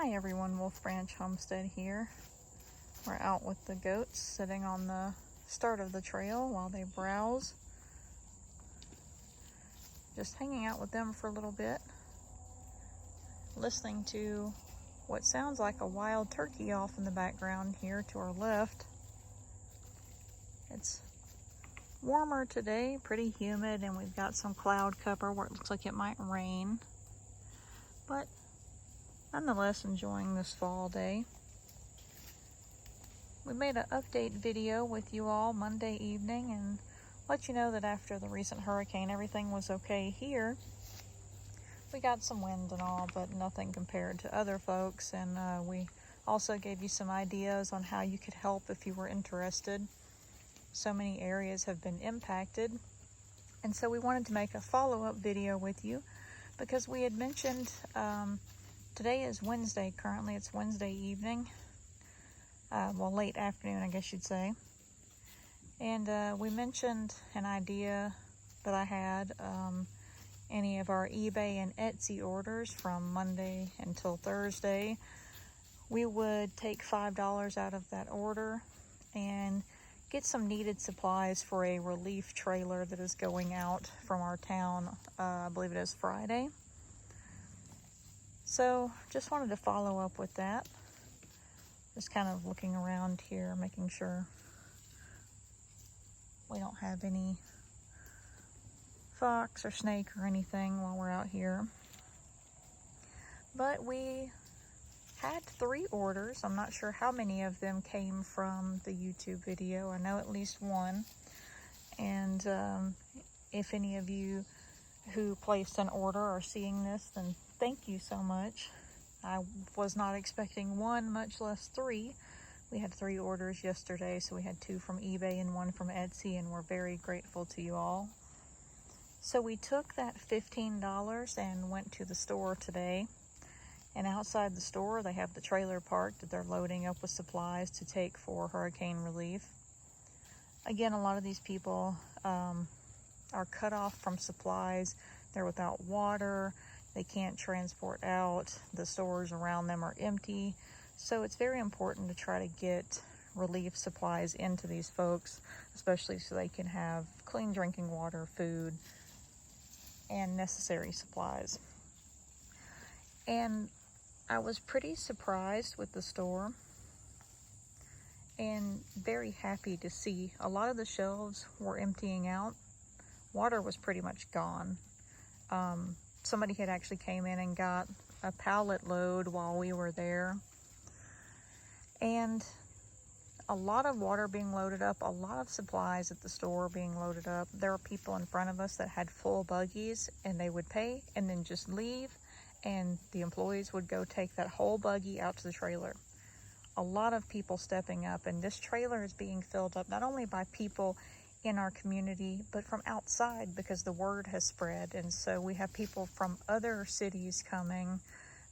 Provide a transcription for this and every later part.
Hi everyone, Wolf Branch Homestead here. We're out with the goats sitting on the start of the trail while they browse. Just hanging out with them for a little bit. Listening to what sounds like a wild turkey off in the background here to our left. It's warmer today, pretty humid, and we've got some cloud cover where it looks like it might rain. But nonetheless, enjoying this fall day. We made an update video with you all Monday evening and let you know that after the recent hurricane, everything was okay here. We got some wind and all, but nothing compared to other folks. And we also gave you some ideas on how you could help if you were interested. So many areas have been impacted. And so we wanted to make a follow-up video with you because we had mentioned today is Wednesday. Currently it's Wednesday evening. Well, late afternoon, I guess you'd say. And we mentioned an idea that I had. Any of our eBay and Etsy orders from Monday until Thursday, we would take $5 out of that order and get some needed supplies for a relief trailer that is going out from our town. I believe it is Friday. So just wanted to follow up with that. Just kind of looking around here, making sure we don't have any fox or snake or anything while we're out here. But we had 3 orders. I'm not sure how many of them came from the YouTube video. I know at least one. And if any of you who placed an order are seeing this, then thank you so much. I was not expecting 1, much less 3. We had 3 orders yesterday, so we had 2 from eBay and 1 from Etsy, and we're very grateful to you all. So we took that $15 and went to the store today. And outside the store, they have the trailer parked that they're loading up with supplies to take for hurricane relief. Again, a lot of these people are cut off from supplies. They're without water. They can't transport out. The stores around them are empty. So it's very important to try to get relief supplies into these folks, especially so they can have clean drinking water, food, and necessary supplies. And I was pretty surprised with the store and very happy to see a lot of the shelves were emptying out. Water was pretty much gone. Somebody had actually came in and got a pallet load while we were there. And a lot of water being loaded up, a lot of supplies at the store being loaded up. There were people in front of us that had full buggies and they would pay and then just leave, and the employees would go take that whole buggy out to the trailer. A lot of people stepping up, and this trailer is being filled up not only by people in our community, but from outside because the word has spread. And so we have people from other cities coming.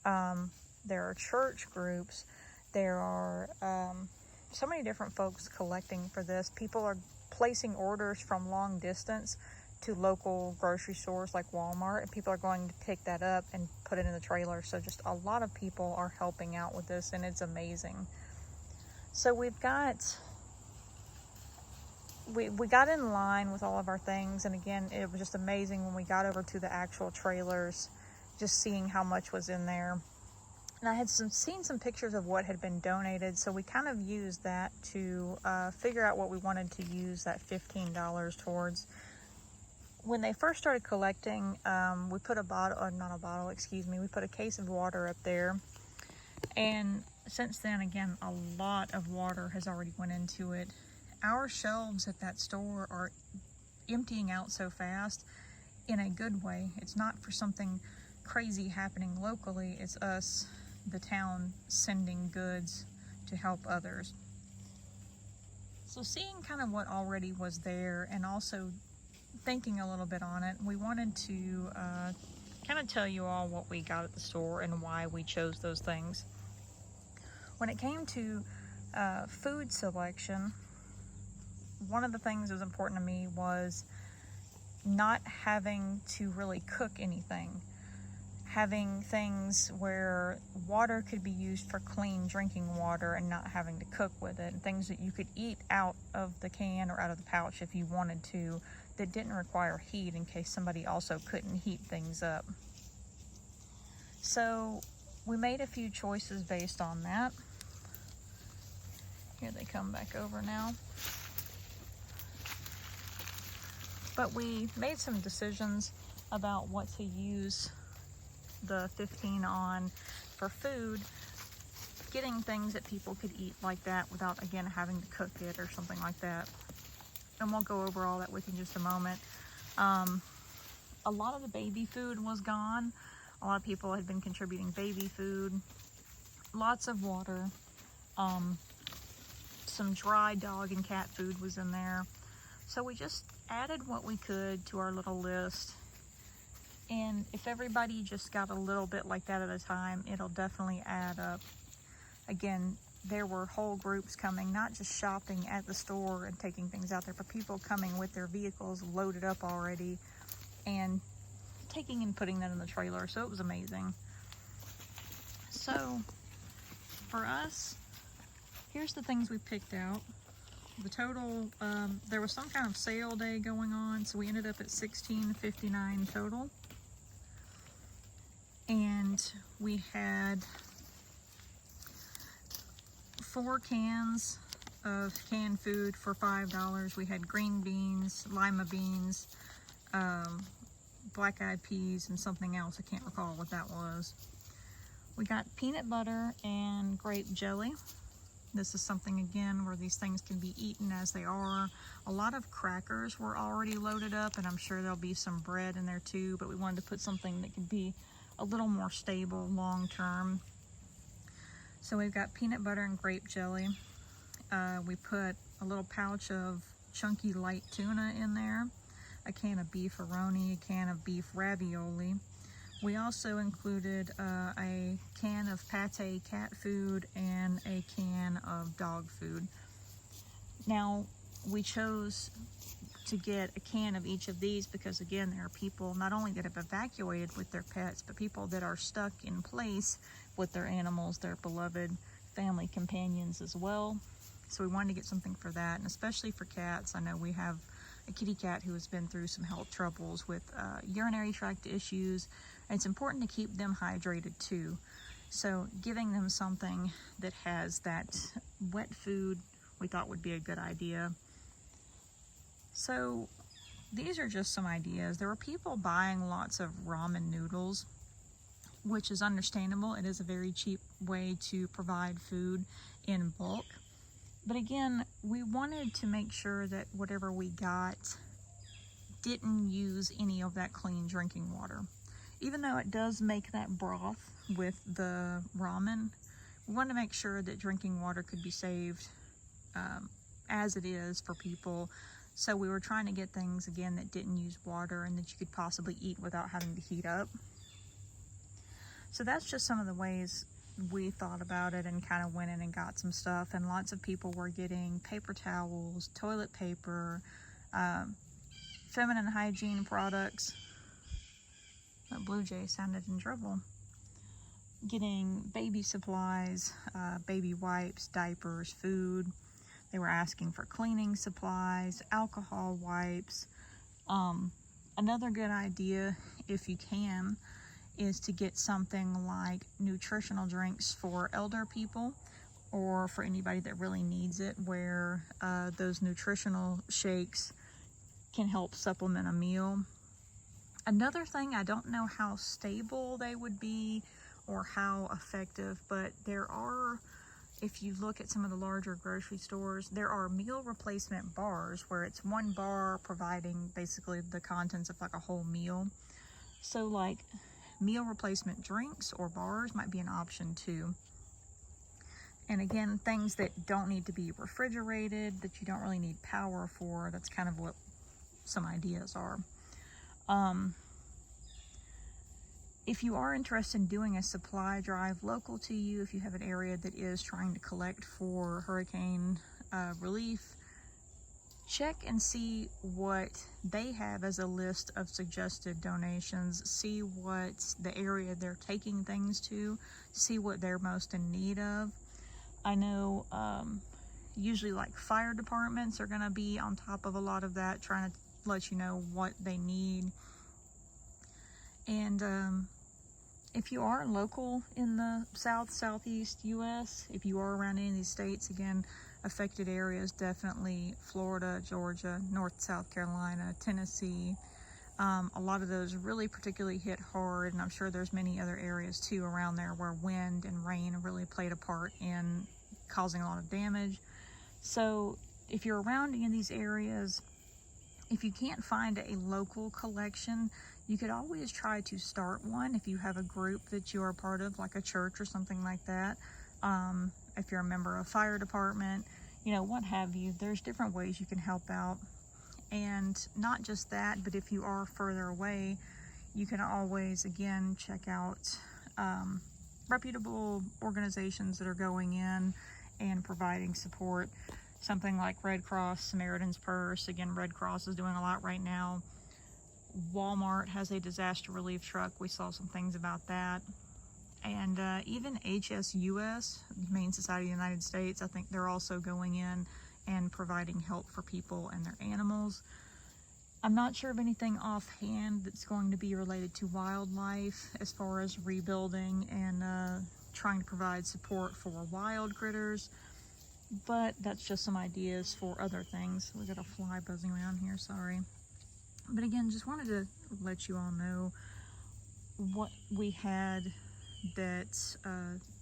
There are church groups. There are so many different folks collecting for this. People are placing orders from long distance to local grocery stores like Walmart, and people are going to pick that up and put it in the trailer. So just a lot of people are helping out with this, and it's amazing. So we've got we got in line with all of our things, and again, it was just amazing when we got over to the actual trailers, just seeing how much was in there. And I had seen some pictures of what had been donated, so we kind of used that to figure out what we wanted to use that $15 towards. When they first started collecting, we put we put a case of water up there. And since then, again, a lot of water has already went into it. Our shelves at that store are emptying out so fast in a good way. It's not for something crazy happening locally. It's us, the town, sending goods to help others. So seeing kind of what already was there and also thinking a little bit on it, we wanted to kind of tell you all what we got at the store and why we chose those things. When it came to food selection, one of the things that was important to me was not having to really cook anything. having things where water could be used for clean drinking water and not having to cook with it, and things that you could eat out of the can or out of the pouch if you wanted to, that didn't require heat in case somebody also couldn't heat things up. So we made a few choices based on that. Here they come back over now. But we made some decisions about what to use the 15 on for food, getting things that people could eat like that without, again, having to cook it or something like that. And we'll go over all that with you in just a moment. A lot of the baby food was gone. A lot of people had been contributing baby food. Lots of water. Some dry dog and cat food was in there. So we just added what we could to our little list. And if everybody just got a little bit like that at a time, it'll definitely add up. Again, there were whole groups coming, not just shopping at the store and taking things out there, but people coming with their vehicles loaded up already and taking and putting that in the trailer. So it was amazing. So for us, here's the things we picked out. The total, there was some kind of sale day going on, so we ended up at $16.59 total. And we had 4 cans of canned food for $5. We had green beans, lima beans, black-eyed peas, and something else. I can't recall what that was. We got peanut butter and grape jelly. This is something, again, where these things can be eaten as they are. A lot of crackers were already loaded up, and I'm sure there'll be some bread in there too, but we wanted to put something that could be a little more stable long term. So we've got peanut butter and grape jelly. We put a little pouch of chunky light tuna in there, a can of beefaroni, a can of beef ravioli. We also included a can of pate cat food and a can of dog food. Now, we chose to get a can of each of these because, again, there are people not only that have evacuated with their pets, but people that are stuck in place with their animals, their beloved family companions as well. So we wanted to get something for that, and especially for cats. I know we have a kitty cat who has been through some health troubles with urinary tract issues, and it's important to keep them hydrated too. So giving them something that has that wet food we thought would be a good idea. So these are just some ideas. There were people buying lots of ramen noodles, which is understandable. It is a very cheap way to provide food in bulk. But again, we wanted to make sure that whatever we got didn't use any of that clean drinking water. Even though it does make that broth with the ramen, we wanted to make sure that drinking water could be saved as it is for people. So we were trying to get things, again, that didn't use water and that you could possibly eat without having to heat up. So that's just some of the ways we thought about it and kind of went in and got some stuff. And lots of people were getting paper towels, toilet paper, feminine hygiene products. That blue jay sounded in trouble. Getting baby supplies, baby wipes, diapers, food. They were asking for cleaning supplies, alcohol wipes. Another good idea, if you can, is to get something like nutritional drinks for elder people or for anybody that really needs it, where those nutritional shakes can help supplement a meal. Another thing, I don't know how stable they would be or how effective, but there are, if you look at some of the larger grocery stores, there are meal replacement bars where it's one bar providing basically the contents of like a whole meal. So like meal replacement drinks or bars might be an option too. And again, things that don't need to be refrigerated, that you don't really need power for, that's kind of what some ideas are. If you are interested in doing a supply drive local to you, if you have an area that is trying to collect for hurricane relief, check and see what they have as a list of suggested donations. See what the area they're taking things to, see what they're most in need of. I know usually like fire departments are going to be on top of a lot of that, trying to let you know what they need. And if you are local in the southeast US, if you are around any of these states, again, affected areas, definitely Florida, Georgia, South Carolina, Tennessee. A lot of those really particularly hit hard, and I'm sure there's many other areas too around there where wind and rain really played a part in causing a lot of damage. So if you're around any of these areas, if you can't find a local collection, you could always try to start one if you have a group that you are part of, like a church or something like that. If you're a member of a fire department, you know, what have you. There's different ways you can help out. And not just that, but if you are further away, you can always, again, check out reputable organizations that are going in and providing support. Something like Red Cross, Samaritan's Purse. Again, Red Cross is doing a lot right now. Walmart has a disaster relief truck. We saw some things about that. And even HSUS, Humane Society of the United States, I think they're also going in and providing help for people and their animals. I'm not sure of anything offhand that's going to be related to wildlife as far as rebuilding and trying to provide support for wild critters, but that's just some ideas for other things. We got a fly buzzing around here, sorry. But again, just wanted to let you all know what we had that,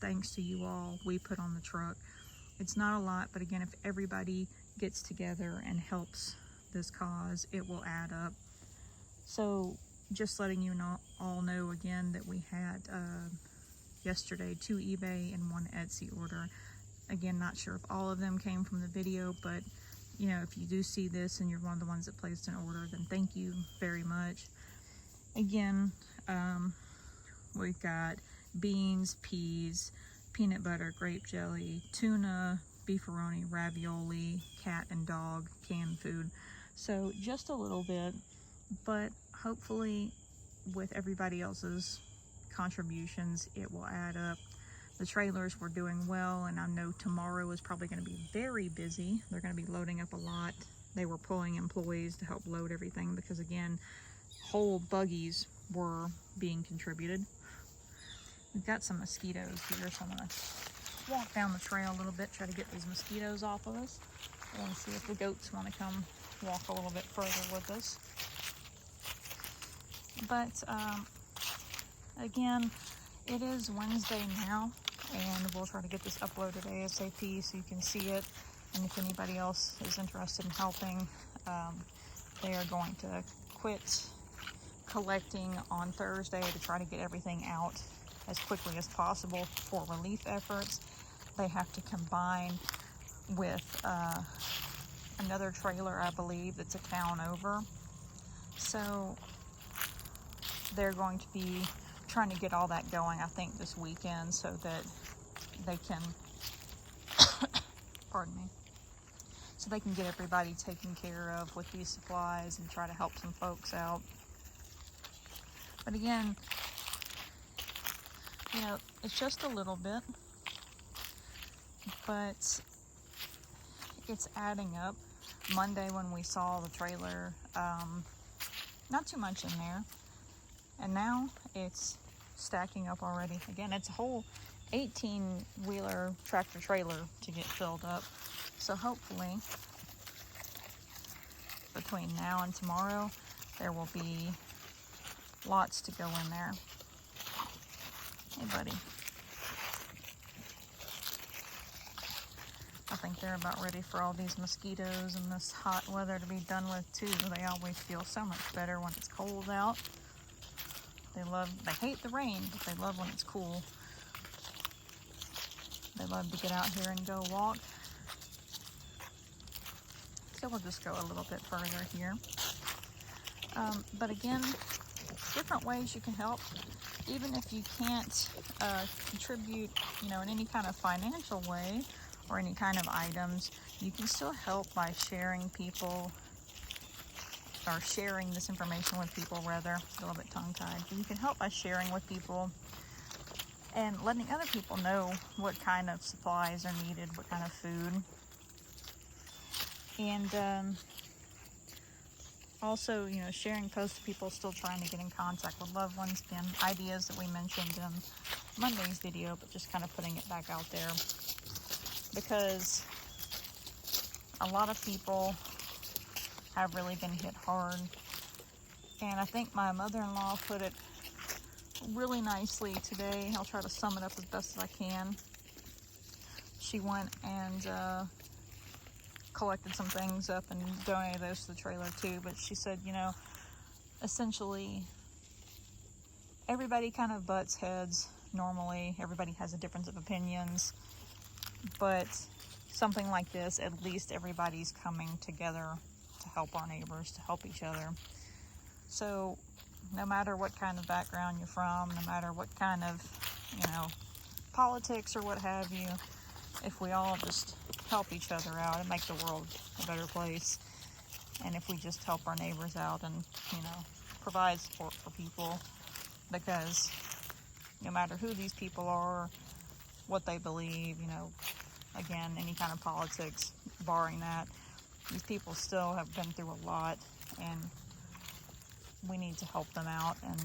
thanks to you all, we put on the truck. It's not a lot, but again, if everybody gets together and helps this cause, it will add up. So just letting you all know again that we had yesterday 2 eBay and 1 Etsy order. Again, not sure if all of them came from the video, but you know, if you do see this and you're one of the ones that placed an order, then thank you very much. Again, we've got beans, peas, peanut butter, grape jelly, tuna, beefaroni, ravioli, cat and dog, canned food. So just a little bit, but hopefully with everybody else's contributions, it will add up. The trailers were doing well, and I know tomorrow is probably going to be very busy. They're going to be loading up a lot. They were pulling employees to help load everything because, again, whole buggies were being contributed. We've got some mosquitoes here, so I'm going to walk down the trail a little bit, try to get these mosquitoes off of us. I want to see if the goats want to come walk a little bit further with us. But, again, it is Wednesday now, and we'll try to get this uploaded ASAP so you can see it. And if anybody else is interested in helping, they are going to quit collecting on Thursday to try to get everything out as quickly as possible for relief efforts. They have to combine with another trailer, I believe, that's a town over. So they're going to be trying to get all that going, I think, this weekend so that they can, pardon me, so they can get everybody taken care of with these supplies and try to help some folks out. But again, you know, it's just a little bit, but it's adding up. Monday when we saw the trailer, not too much in there, and now it's stacking up already. Again, it's a whole 18-wheeler tractor trailer to get filled up. So hopefully between now and tomorrow there will be lots to go in there. Hey buddy, I think they're about ready for all these mosquitoes and this hot weather to be done with too. They always feel so much better when it's cold out. They hate the rain, but they love when it's cool. They love to get out here and go walk. So we'll just go a little bit further here. But again, different ways you can help. Even if you can't contribute, you know, in any kind of financial way, or any kind of items, you can still help by sharing people, or sharing this information with people rather. A little bit tongue-tied. But you can help by sharing with people and letting other people know what kind of supplies are needed, what kind of food. And also, you know, sharing posts to people still trying to get in contact with loved ones. Again, ideas that we mentioned in Monday's video, but just kind of putting it back out there, because a lot of people have really been hit hard. And I think my mother-in-law put it really nicely today. I'll try to sum it up as best as I can. She went and collected some things up and donated those to the trailer too. But she said, you know, essentially everybody kind of butts heads normally. Everybody has a difference of opinions. But something like this, at least everybody's coming together to help our neighbors, to help each other. So no matter what kind of background you're from, no matter what kind of, you know, politics or what have you, if we all just help each other out, it makes the world a better place. And if we just help our neighbors out and, you know, provide support for people, because no matter who these people are, what they believe, you know, again, any kind of politics, barring that, these people still have been through a lot, and we need to help them out and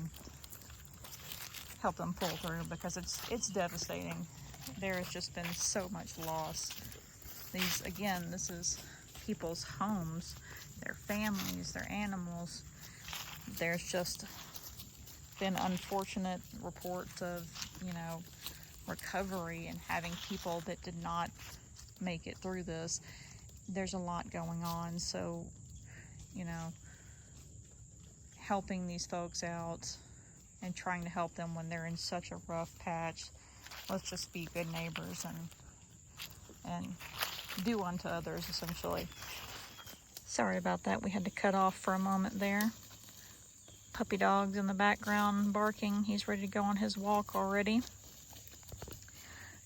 help them pull through, because it's devastating. There has just been so much loss. This is people's homes, their families, their animals. There's just been unfortunate reports of, you know, recovery and having people that did not make it through this. There's a lot going on, so, you know, helping these folks out and trying to help them when they're in such a rough patch. Let's just be good neighbors and do unto others, essentially. Sorry about that. We had to cut off for a moment there. Puppy dog's in the background barking. He's ready to go on his walk already.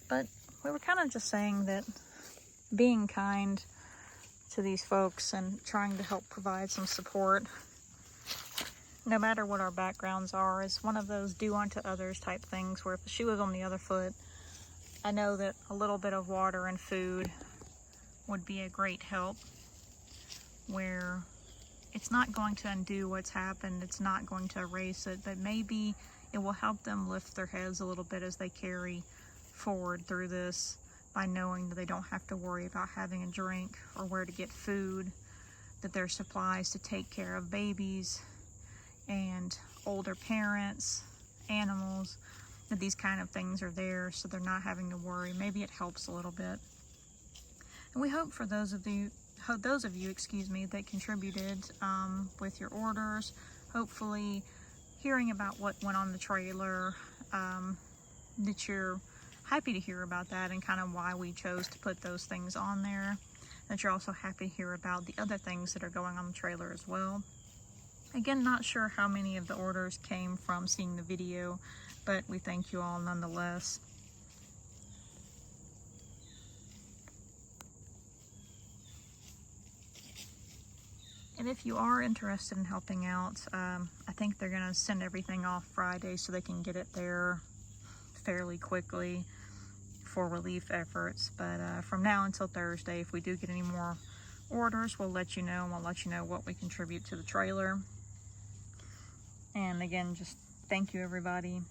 But we were kind of just saying that being kind to these folks and trying to help provide some support, no matter what our backgrounds are, is one of those do unto others type things, where if the shoe was on the other foot, I know that a little bit of water and food would be a great help, where it's not going to undo what's happened, it's not going to erase it, but maybe it will help them lift their heads a little bit as they carry forward through this, by knowing that they don't have to worry about having a drink or where to get food, that there's supplies to take care of babies and older parents, animals, that these kind of things are there, so they're not having to worry. Maybe it helps a little bit. And we hope for those of you, that contributed with your orders, hopefully hearing about what went on the trailer, that you're happy to hear about that and kind of why we chose to put those things on there, that you're also happy to hear about the other things that are going on the trailer as well. Again, not sure how many of the orders came from seeing the video, but we thank you all nonetheless. And if you are interested in helping out, I think they're going to send everything off Friday so they can get it there fairly quickly for relief efforts. But from now until Thursday, if we do get any more orders, we'll let you know, and we'll let you know what we contribute to the trailer. And again, just thank you, everybody.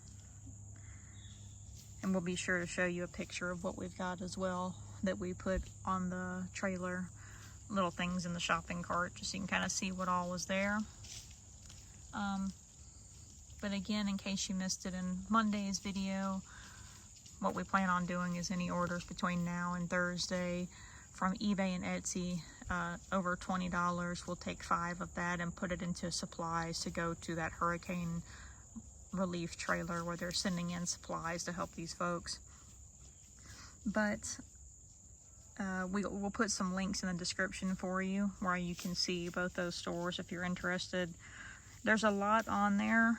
And we'll be sure to show you a picture of what we've got as well that we put on the trailer. Little things in the shopping cart, just so you can kind of see what all was there. But again, in case you missed it in Monday's video, what we plan on doing is any orders between now and Thursday from eBay and Etsy over $20, we'll take 5 of that and put it into supplies to go to that hurricane relief trailer where they're sending in supplies to help these folks. But we'll put some links in the description for you where you can see both those stores if you're interested. There's a lot on there.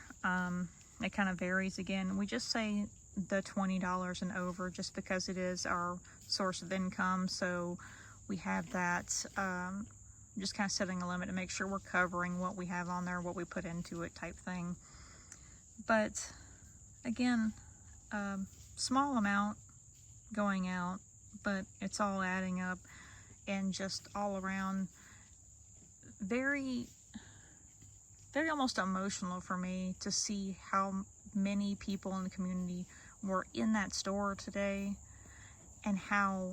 It kind of varies. Again, we just say the $20 and over, just because it is our source of income. So we have that, just kind of setting a limit to make sure we're covering what we have on there, what we put into it type thing. But again, small amount going out, but it's all adding up, and just all around very almost emotional for me to see how many people in the community were in that store today, and how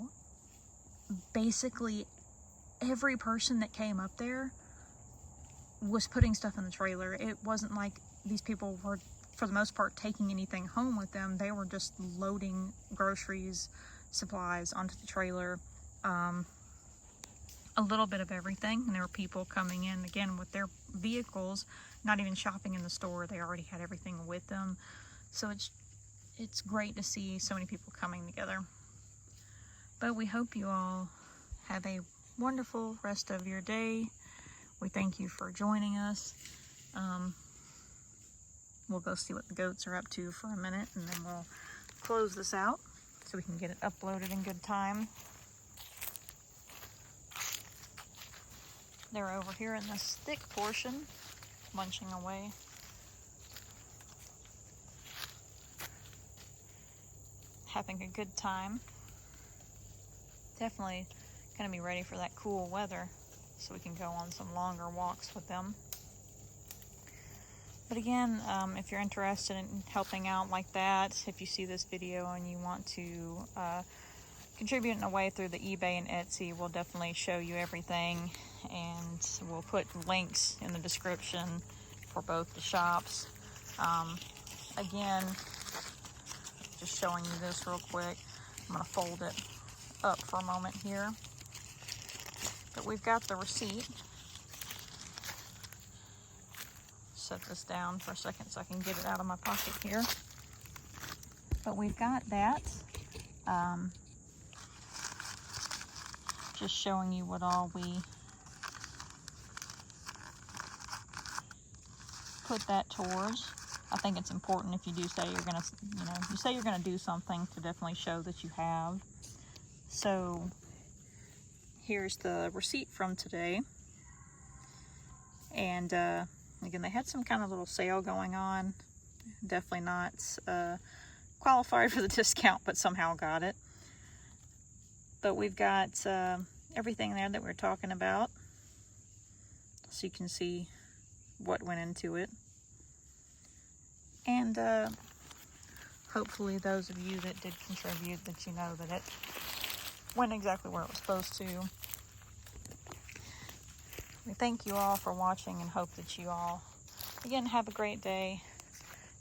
basically every person that came up there was putting stuff in the trailer. It wasn't like these people were, for the most part, taking anything home with them. They were just loading groceries, supplies onto the trailer, a little bit of everything. And there were people coming in again with their vehicles, not even shopping in the store. They already had everything with them. So it's great to see so many people coming together. But we hope you all have a wonderful rest of your day. We thank you for joining us. We'll go see what the goats are up to for a minute, and then we'll close this out so we can get it uploaded in good time. They're over here in this thick portion, munching away. Having a good time. Definitely going to be ready for that cool weather so we can go on some longer walks with them. But again, if you're interested in helping out like that, if you see this video and you want to contribute in a way through the eBay and Etsy, we'll definitely show you everything, and we'll put links in the description for both the shops. Again, just showing you this real quick. I'm going to fold it up for a moment here. But we've got the receipt. Set this down for a second so I can get it out of my pocket here. But we've got that. Just showing you what all we put that towards. I think it's important, if you do say you're gonna, you say you're gonna do something, to definitely show that you have. So here's the receipt from today. And again, they had some kind of little sale going on. Definitely not qualified for the discount, but somehow got it. But we've got everything there that we're talking about, so you can see what went into it. And hopefully those of you that did contribute, that you know that it went exactly where it was supposed to. We thank you all for watching and hope that you all, again, have a great day.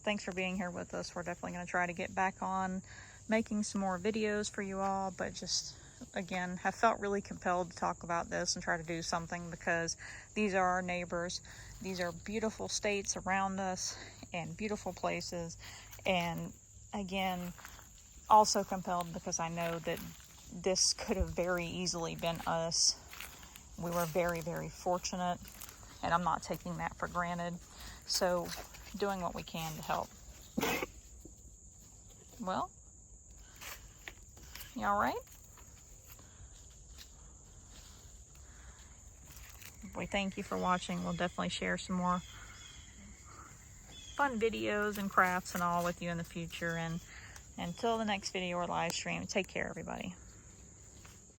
Thanks for being here with us. We're definitely going to try to get back on making some more videos for you all, but just, again, have felt really compelled to talk about this and try to do something, because these are our neighbors. These are beautiful states around us and beautiful places. And again, also compelled because I know that this could have very easily been us. We were very, very fortunate, and I'm not taking that for granted. So doing what we can to help. Well, you all right? We thank you for watching. We'll definitely share some more fun videos and crafts and all with you in the future. And until the next video or live stream, take care, everybody.